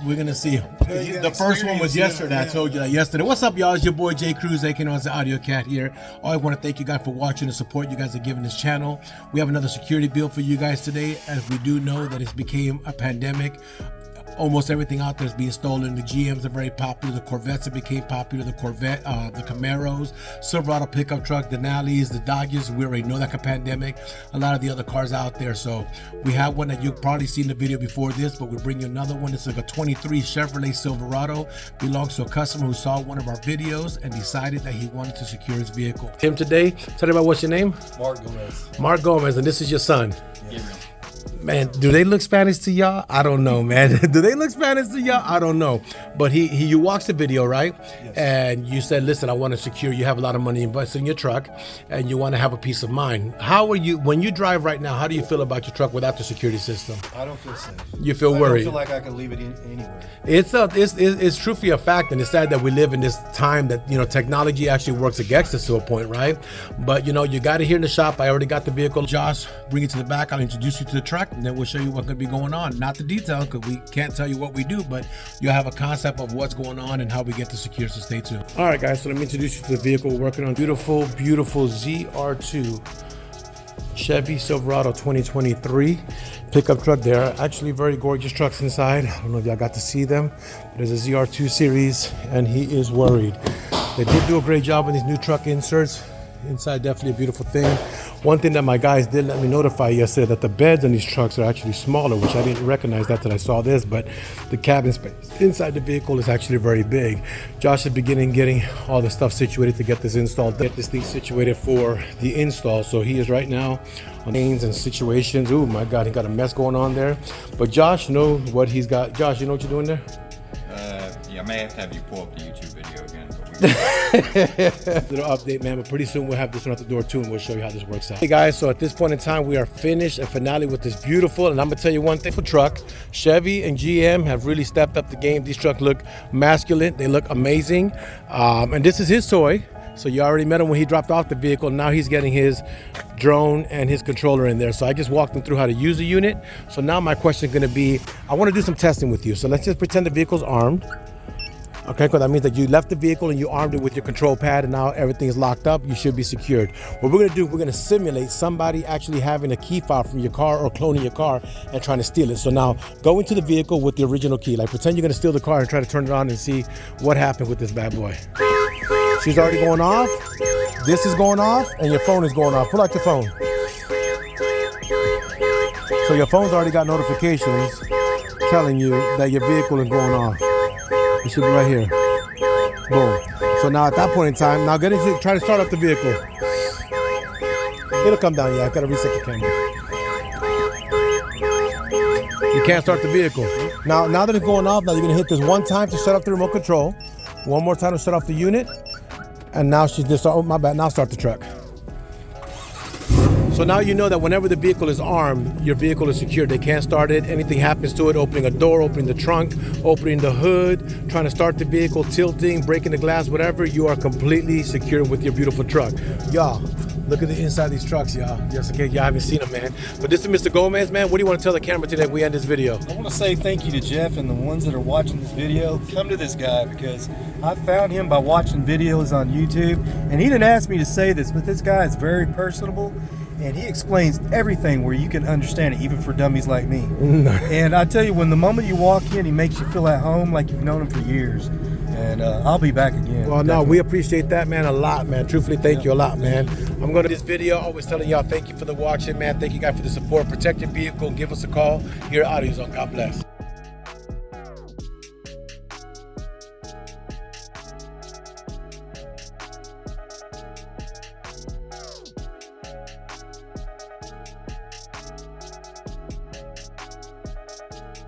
We're gonna see. The first one was yesterday. I told you that yesterday. What's up, y'all? It's your boy Jay Cruz, aka known as the AUDIOZONE here. I want to thank you guys for watching and support you guys are giving this channel. We have another security bill for you guys today, as we do know that it's became a pandemic. Almost everything out there is being stolen. The GMs are very popular. The Corvettes have became popular. The Corvette, the Camaros, Silverado pickup truck, Denali's, the Dodges. We already know that a pandemic. A lot of the other cars out there. So we have one that you've probably seen the video before this, but we bring you another one. It's like a 23 Chevrolet Silverado. Belongs to a customer who saw one of our videos and decided that he wanted to secure his vehicle. Tim, today, tell me about what's your name? Mark Gomez. Mark Gomez, and this is your son. Yes. Man, do they look Spanish to y'all? I don't know, man. Do they look Spanish to y'all? I don't know. But you watched the video, right? Yes. And you said, listen, I want to secure, you have a lot of money invested in your truck and you want to have a peace of mind. How are you, when you drive right now, how do you feel about your truck without the security system? I don't feel safe. You feel worried? I don't feel like I can leave it anywhere. It's truthfully a fact, and it's sad that we live in this time that, you know, technology actually works against us to a point, right? But, you know, you got it here in the shop. I already got the vehicle. Josh, bring it to the back. I'll introduce you to the truck, and then we'll show you what's going to be going on. Not the detail, because we can't tell you what we do, but you'll have a concept of what's going on and how we get to secure, so stay tuned. All right, guys, so let me introduce you to the vehicle we're working on. Beautiful ZR2 Chevy Silverado 2023 pickup truck. They're actually very gorgeous trucks inside. I don't know if y'all got to see them. There's a ZR2 series, and he is worried. They did do a great job on these new truck inserts. Inside, definitely a beautiful thing. One thing that my guys did let me notify yesterday, that the beds on these trucks are actually smaller, which I didn't recognize that till I saw this, but the cabin space inside the vehicle is actually very big. Josh is beginning getting all the stuff situated to get this installed, get this thing situated for the install. So he is right now on things and situations. Oh my God, he got a mess going on there. But Josh knows what he's got. Josh, you know what you're doing there? Yeah, I may have you pull up the YouTube video again. Little update, man, but pretty soon we'll have this one at the door too, and we'll show you how this works out. Hey guys, so at this point in time we are finished and finale with this beautiful, and I'm gonna tell you one thing for truck, Chevy and GM have really stepped up the game. These trucks look masculine, they look amazing, and this is his toy. So you already met him when he dropped off the vehicle. Now he's getting his drone and his controller in there. So I just walked him through how to use the unit. So now my question is gonna be, I wanna do some testing with you. So let's just pretend the vehicle's armed. Okay, because that means that you left the vehicle and you armed it with your control pad, and now everything is locked up. You should be secured. What we're gonna do, we're gonna simulate somebody actually having a key fob from your car or cloning your car and trying to steal it. So now go into the vehicle with the original key. Like pretend you're gonna steal the car and try to turn it on and see what happened with this bad boy. She's already going off. This is going off, and your phone is going off. Pull out your phone. So your phone's already got notifications telling you that your vehicle is going off. It should be right here. Boom. So now at that point in time, now get into, try to start up the vehicle. It'll come down, yeah, I've got to reset the camera. You can't start the vehicle. Now that it's going off, now you're gonna hit this one time to shut off the remote control. One more time to shut off the unit. And now she's just, oh my bad, now start the truck. So now you know that whenever the vehicle is armed, your vehicle is secured. They can't start it. Anything happens to it, opening a door, opening the trunk, opening the hood, trying to start the vehicle, tilting, breaking the glass, whatever, you are completely secure with your beautiful truck. Y'all, look at the inside of these trucks, y'all. Just in case y'all haven't seen them, man. But this is Mr. Gomez, man. What do you want to tell the camera today when we end this video? I want to say thank you to Jeff and the ones that are watching this video. Come to this guy, because I found him by watching videos on YouTube, and he didn't ask me to say this, but this guy is very personable. And he explains everything where you can understand it, even for dummies like me. And I tell you, when the moment you walk in, he makes you feel at home like you've known him for years. And I'll be back again. Well, no, we appreciate that, man, a lot, man. Truthfully, thank you a lot, man. I'm going to this video, always telling y'all thank you for the watching, man. Thank you guys for the support. Protect your vehicle. Give us a call here at AUDIOZONE. God bless.